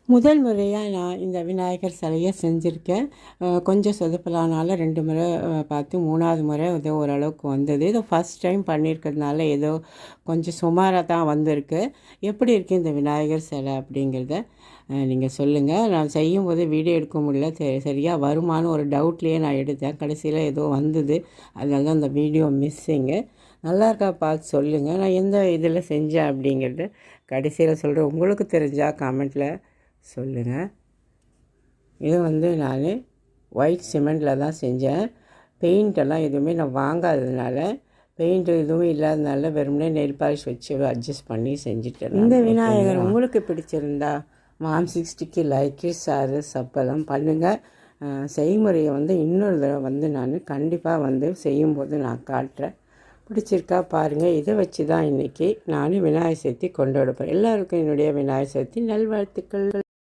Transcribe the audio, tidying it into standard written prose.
முதல் முறையாக நான் இந்த விநாயகர் சிலையை செஞ்சுருக்கேன். கொஞ்சம் சொதப்பலானால 2 முறை பார்த்து 3வது முறை ஏதோ ஓரளவுக்கு வந்தது. ஏதோ ஃபஸ்ட் டைம் பண்ணியிருக்கிறதுனால ஏதோ கொஞ்சம் சுமாராக தான் வந்திருக்கு. எப்படி இருக்குது இந்த விநாயகர் சிலை அப்படிங்கிறத நீங்கள் சொல்லுங்கள். நான் செய்யும்போது வீடியோ எடுக்க முடியல, சரியாக வருமானு ஒரு டவுட்லேயே நான் எடுத்தேன். கடைசியில் ஏதோ வந்தது, அதனால தான் அந்த வீடியோ மிஸ்ஸிங்கு. நல்லா இருக்கா பார்த்து சொல்லுங்கள். நான் எந்த இதில் செஞ்சேன் அப்படிங்கிறது கடைசியில் சொல்கிறேன். உங்களுக்கு தெரிஞ்சால் கமெண்ட்டில் சொல்லுங்கள். இது நான் ஒயிட் சிமெண்ட்டில் தான் செஞ்சேன். பெயிண்டெல்லாம் எதுவுமே நான் வாங்காததுனால, பெயிண்ட் எதுவும் இல்லாததுனால வெறுமனே நெயில் பாலிஷ் வச்சு அட்ஜஸ்ட் பண்ணி செஞ்சுட்டேன். இந்த விநாயகர் உங்களுக்கு பிடிச்சிருந்தா மாம் 60க்கு லைக்கு, ஷேரு, சப்பெல்லாம் பண்ணுங்கள். செய்முறையை இன்னொரு தடவை நான் கண்டிப்பாக செய்யும்போது நான் காட்டுறேன். பிடிச்சிருக்கா பாருங்கள். இதை வச்சு தான் இன்றைக்கி நான் விநாயகர் சதுர்த்தி கொண்டாட போகிறேன். எல்லாருக்கும் என்னுடைய விநாயகர் சதுர்த்தி நல்வாழ்த்துக்கள்.